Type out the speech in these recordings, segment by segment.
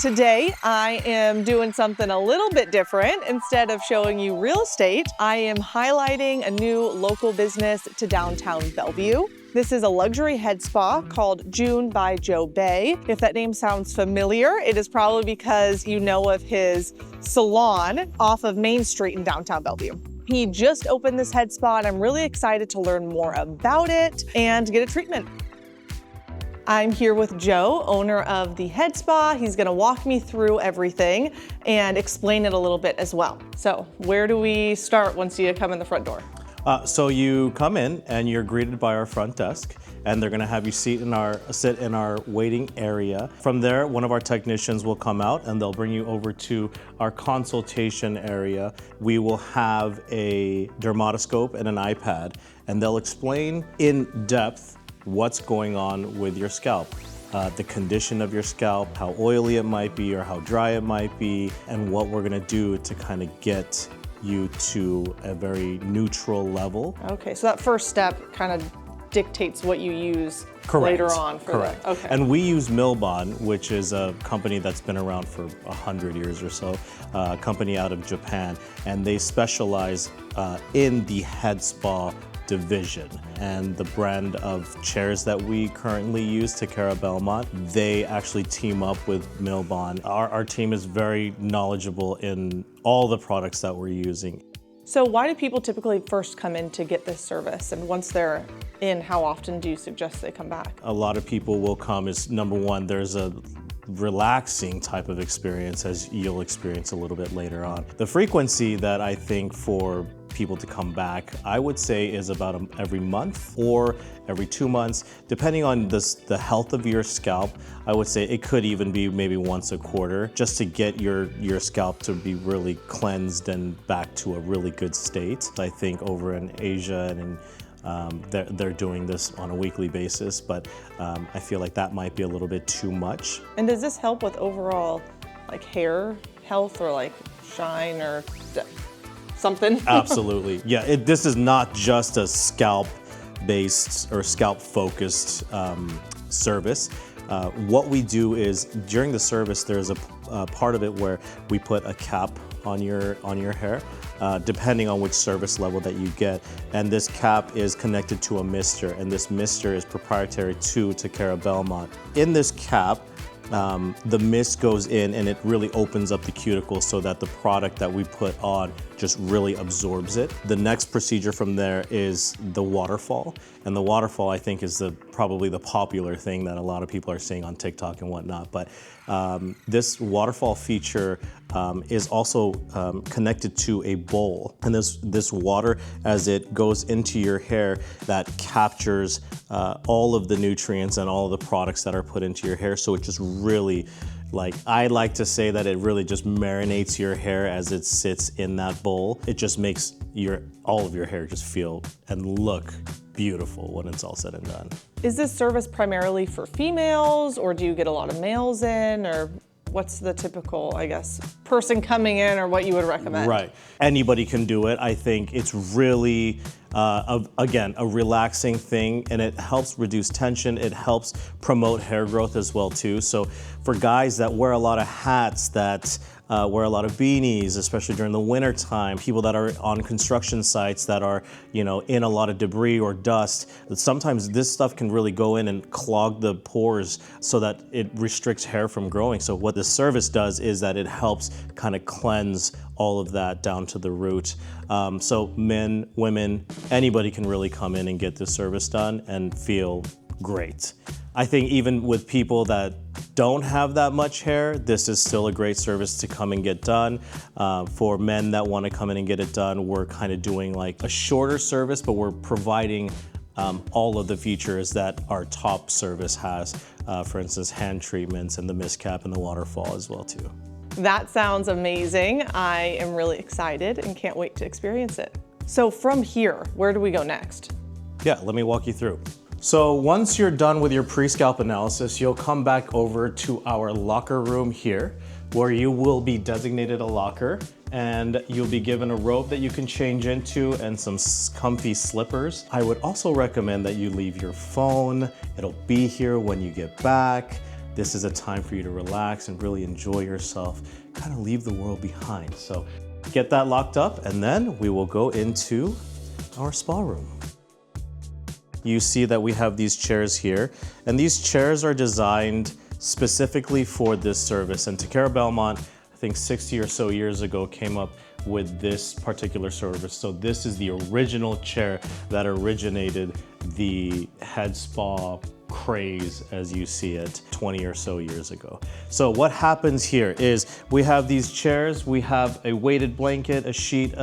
Today, I am doing something a little bit different. Instead of showing you real estate, I am highlighting a new local business to downtown Bellevue. This is a luxury head spa called Joon By Joe Bae. If that name sounds familiar, it is probably because you know of his salon off of Main Street in downtown Bellevue. He just opened this head spa and I'm really excited to learn more about it and get a treatment. I'm here with Joe, owner of the head spa. He's gonna walk me through everything and explain it a little bit as well. So where do we start once you come in the front door? So you come in and you're greeted by our front desk, and they're gonna have you sit in our waiting area. From there, one of our technicians will come out and they'll bring you over to our consultation area. We will have a dermatoscope and an iPad, and they'll explain in depth what's going on with your scalp, the condition of your scalp, how oily it might be or how dry it might be, and what we're gonna do to kind of get you to a very neutral level. Okay, so that first step kind of dictates what you use Correct. later on. Correct. Okay. And we use Milbon, which is a company that's been around for 100 years or so, a company out of Japan, and they specialize in the head spa division. And the brand of chairs that we currently use, Takara Belmont, they actually team up with Milbon. Our team is very knowledgeable in all the products that we're using. So why do people typically first come in to get this service? And once they're in, how often do you suggest they come back? A lot of people will come is, number one, there's a relaxing type of experience, as you'll experience a little bit later on. The frequency that I think for people to come back, I would say, is about every month or every 2 months, depending on the health of your scalp. I would say it could even be maybe once a quarter, just to get your scalp to be really cleansed and back to a really good state. I think over in Asia and in they're doing this on a weekly basis, but I feel like that might be a little bit too much. And does this help with overall like hair health or like shine or something? Absolutely. Yeah, this is not just a scalp-based or scalp-focused service. What we do is during the service, there's a part of it where we put a cap on your hair, depending on which service level that you get. And this cap is connected to a mister, and this mister is proprietary to Takara Belmont. In this cap, the mist goes in and it really opens up the cuticle so that the product that we put on just really absorbs it. The next procedure from there is the waterfall. And the waterfall, I think, is probably the popular thing that a lot of people are seeing on TikTok and whatnot. But this waterfall feature is also connected to a bowl. And this water, as it goes into your hair, that captures all of the nutrients and all of the products that are put into your hair. So it just really, I like to say that it really just marinates your hair as it sits in that bowl. It just makes all of your hair just feel and look beautiful when it's all said and done. Is this service primarily for females, or do you get a lot of males in, or what's the typical, I guess, person coming in, or what you would recommend? Right. Anybody can do it. I think it's really, again, a relaxing thing, and it helps reduce tension. It helps promote hair growth as well, too. So for guys that wear a lot of hats, that wear a lot of beanies, especially during the winter time, people that are on construction sites that are, in a lot of debris or dust, sometimes this stuff can really go in and clog the pores so that it restricts hair from growing. So what this service does is that it helps kind of cleanse all of that down to the root. So men, women, anybody can really come in and get this service done and feel great. I think even with people that don't have that much hair, this is still a great service to come and get done. For men that want to come in and get it done, we're kind of doing like a shorter service, but we're providing all of the features that our top service has. For instance, hand treatments and the mist cap and the waterfall as well too. That sounds amazing. I am really excited and can't wait to experience it. So from here, where do we go next? Yeah, let me walk you through. So once you're done with your pre-scalp analysis, you'll come back over to our locker room here, where you will be designated a locker, and you'll be given a robe that you can change into and some comfy slippers. I would also recommend that you leave your phone. It'll be here when you get back. this is a time for you to relax and really enjoy yourself, kind of leave the world behind. So get that locked up, and then we will go into our spa room. You see that we have these chairs here, and these chairs are designed specifically for this service. And Takara Belmont, I think 60 or so years ago, came up with this particular service. So this is the original chair that originated the head spa craze as you see it 20 or so years ago. So what happens here is we have these chairs, we have a weighted blanket, a sheet,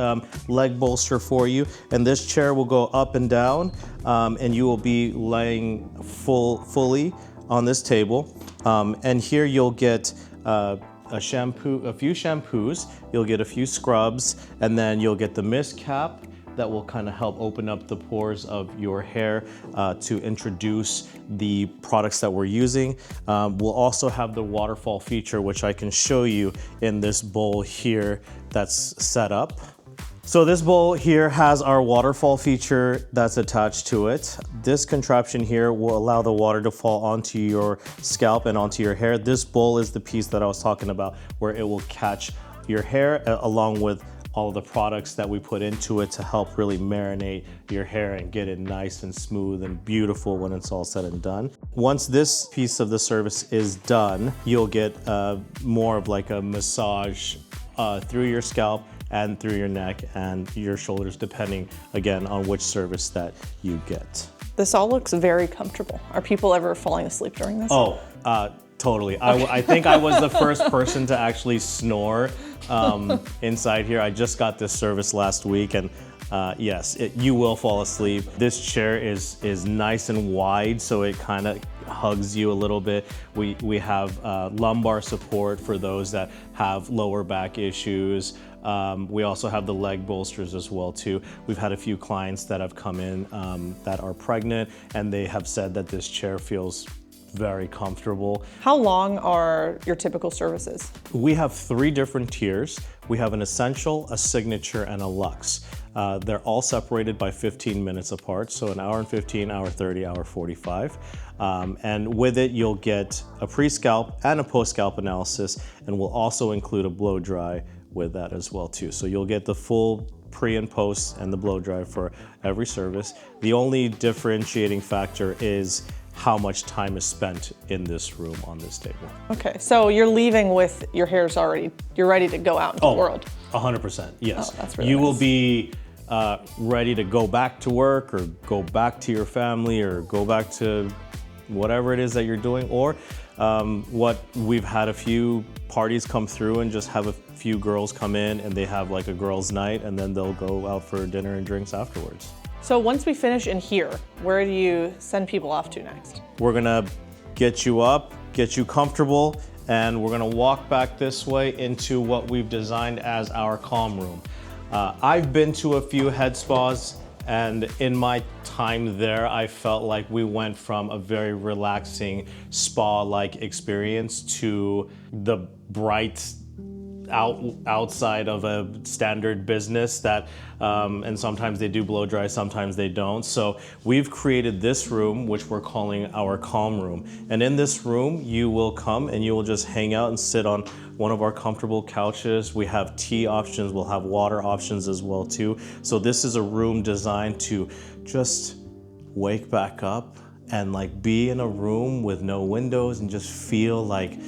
leg bolster for you, and this chair will go up and down, and you will be laying fully on this table. And here you'll get a few shampoos, you'll get a few scrubs, and then you'll get the mist cap that will kind of help open up the pores of your hair to introduce the products that we're using. We'll also have the waterfall feature, which I can show you in this bowl here that's set up. So this bowl here has our waterfall feature that's attached to it. This contraption here will allow the water to fall onto your scalp and onto your hair. This bowl is the piece that I was talking about, where it will catch your hair along with all of the products that we put into it to help really marinate your hair and get it nice and smooth and beautiful when it's all said and done. Once this piece of the service is done, you'll get more of like a massage through your scalp and through your neck and your shoulders, depending again on which service that you get. This all looks very comfortable. Are people ever falling asleep during this? Oh, totally. Okay. I think I was the first person to actually snore inside here. I just got this service last week, and yes, you will fall asleep. This chair is nice and wide, so it kind of hugs you a little bit. We have lumbar support for those that have lower back issues. We also have the leg bolsters as well too. We've had a few clients that have come in that are pregnant, and they have said that this chair feels very comfortable. How long are your typical services? We have 3 different tiers. We have an essential, a signature, and a luxe. They're all separated by 15 minutes apart, so an hour and 15, hour 30, hour 45. And with it, you'll get a pre-scalp and a post-scalp analysis, and we'll also include a blow dry with that as well too. So you'll get the full pre and post and the blow dry for every service. The only differentiating factor is how much time is spent in this room on this table. Okay, so you're leaving with your hair's already, you're ready to go out into the world. 100%, yes. Oh, that's really you nice. will be ready to go back to work or go back to your family or go back to whatever it is that you're doing, or what we've had a few parties come through and just have a few girls come in and they have like a girls' night, and then they'll go out for dinner and drinks afterwards. So once we finish in here, where do you send people off to next? We're gonna get you up, get you comfortable, and we're gonna walk back this way into what we've designed as our calm room. I've been to a few head spas, and in my time there, I felt like we went from a very relaxing spa-like experience to the bright outside of a standard business that, and sometimes they do blow dry, sometimes they don't. So we've created this room, which we're calling our calm room. And in this room, you will come and you will just hang out and sit on one of our comfortable couches. We have tea options, we'll have water options as well too. So this is a room designed to just wake back up and like be in a room with no windows and just feel like,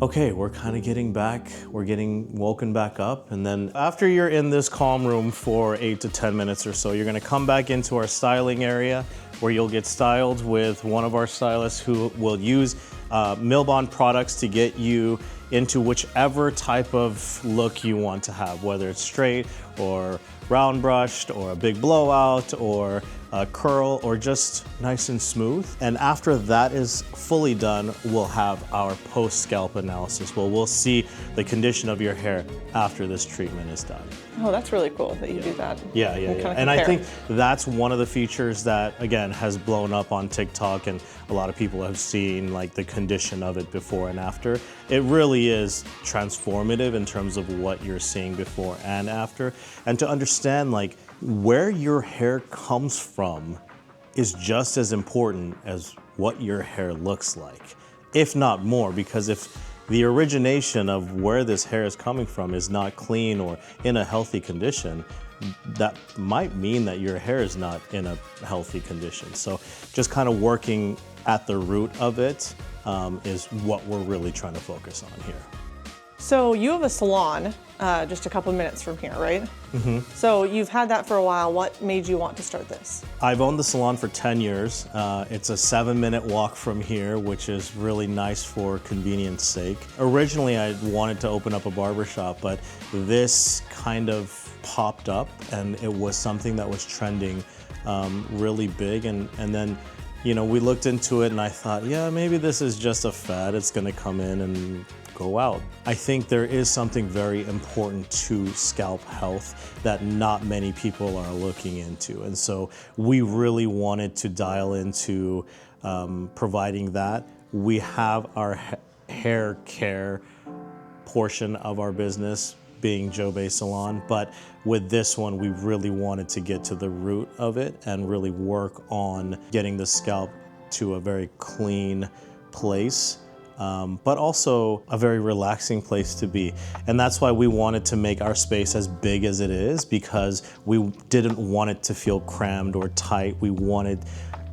okay, we're kind of getting back, we're getting woken back up. And then after you're in this calm room for 8 to 10 minutes or so, you're gonna come back into our styling area where you'll get styled with one of our stylists who will use Milbon products to get you into whichever type of look you want to have, whether it's straight or round brushed or a big blowout or a curl or just nice and smooth. And after that is fully done, we'll have our post-scalp analysis where we'll see the condition of your hair after this treatment is done. Oh, that's really cool that you do that. Yeah. And I think that's one of the features that, again, has blown up on TikTok, and a lot of people have seen like the condition of it before and after. It really is transformative in terms of what you're seeing before and after. And to understand like where your hair comes from is just as important as what your hair looks like. if not more, because if the origination of where this hair is coming from is not clean or in a healthy condition, that might mean that your hair is not in a healthy condition. So just kind of working at the root of it is what we're really trying to focus on here. So you have a salon just a couple minutes from here, right? Mm-hmm. So you've had that for a while. What made you want to start this? I've owned the salon for 10 years. It's a 7-minute walk from here, which is really nice for convenience sake. Originally, I wanted to open up a barbershop, but this kind of popped up and it was something that was trending really big. And then, you know, we looked into it and I thought, yeah, maybe this is just a fad. It's gonna come in and go out. I think there is something very important to scalp health that not many people are looking into. And so we really wanted to dial into providing that. We have our hair care portion of our business being Joe Bae Salon, but with this one, we really wanted to get to the root of it and really work on getting the scalp to a very clean place. But also a very relaxing place to be. And that's why we wanted to make our space as big as it is, because we didn't want it to feel crammed or tight. We wanted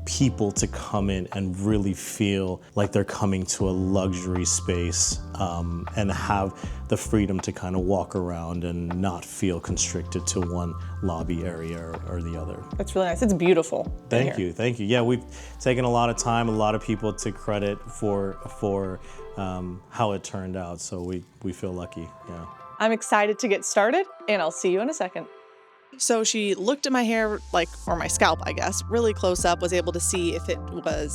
people to come in and really feel like they're coming to a luxury space and have the freedom to kind of walk around and not feel constricted to one lobby area or the other. It's really nice. It's beautiful. Thank you. Yeah, we've taken a lot of time, a lot of people to credit for how it turned out. So we feel lucky. Yeah. I'm excited to get started, and I'll see you in a second. So she looked at my hair, or my scalp, I guess, really close up, was able to see if it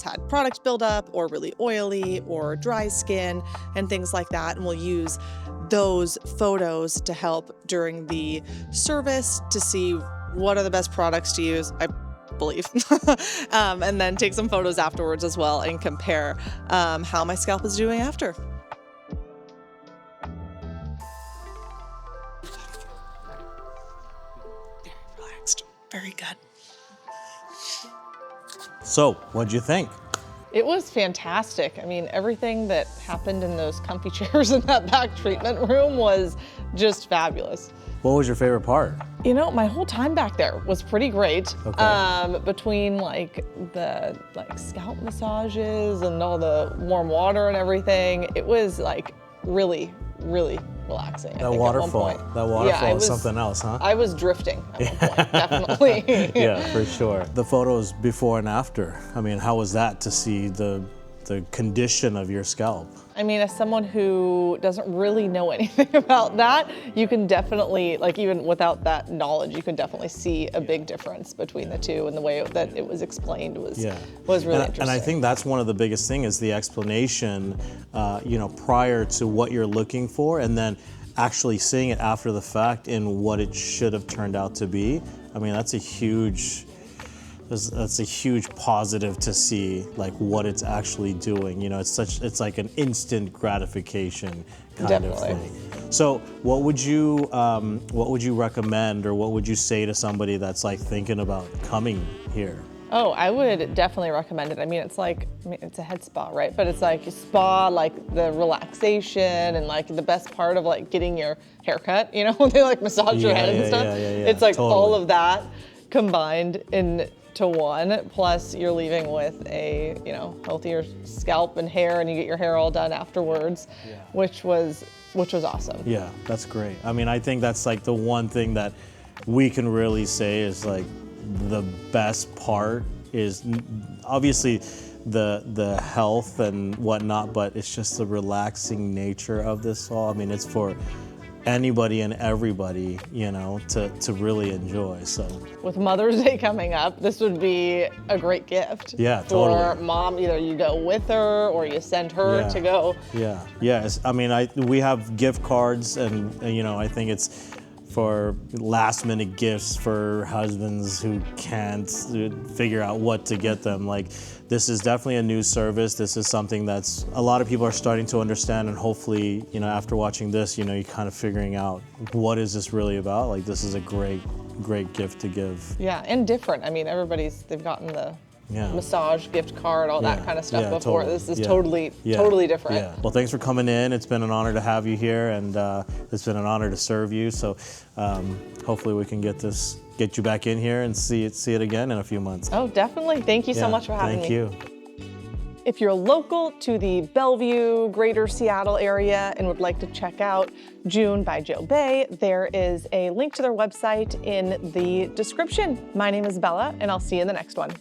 had product buildup or really oily or dry skin and things like that. And we'll use those photos to help during the service to see what are the best products to use, I believe, and then take some photos afterwards as well and compare how my scalp is doing after. Very good. So, what'd you think? It was fantastic. I mean, everything that happened in those comfy chairs in that back treatment room was just fabulous. What was your favorite part? You know, my whole time back there was pretty great. Okay. Between the scalp massages and all the warm water and everything, it was really, really relaxing. That waterfall is something else, huh? I was drifting at one point, definitely. Yeah, for sure. The photos before and after, I mean, how was that to see the condition of your scalp? I mean, as someone who doesn't really know anything about that, you can definitely, even without that knowledge, you can definitely see a big difference between the two, and the way that it was explained was really interesting. And I think that's one of the biggest things is the explanation, prior to what you're looking for, and then actually seeing it after the fact in what it should have turned out to be. I mean, that's a huge positive to see what it's actually doing. You know, it's like an instant gratification kind of thing. So what would you recommend, or what would you say to somebody that's thinking about coming here? Oh, I would definitely recommend it. I mean, it's a head spa, right? But it's a spa, the relaxation and the best part of getting your hair cut, you know, when they massage your head and stuff. It's totally. All of that combined into one, plus you're leaving with a, healthier scalp and hair, and you get your hair all done afterwards, which was awesome. Yeah, that's great. I mean, I think that's the one thing that we can really say is the best part is obviously the health and whatnot, but it's just the relaxing nature of this all. I mean, it's for anybody and everybody, to really enjoy. So with Mother's Day coming up, this would be a great gift. Yeah, for totally. Mom. Either you go with her or you send her to go. Yeah. I mean, we have gift cards, and I think it's for last-minute gifts for husbands who can't figure out what to get them. This is definitely a new service. This is something that's a lot of people are starting to understand, and hopefully, after watching this, you're kind of figuring out what is this really about. This is a great gift to give. Yeah, and different. I mean, they've gotten the massage gift card, all that kind of stuff before. Totally. This is totally different. Yeah. Well, thanks for coming in. It's been an honor to have you here, and it's been an honor to serve you. So hopefully we can get you back in here and see it again in a few months. Oh, definitely. Thank you so much for having me. Thank you. If you're local to the Bellevue, Greater Seattle area and would like to check out Joon by Joe Bae, there is a link to their website in the description. My name is Bella, and I'll see you in the next one.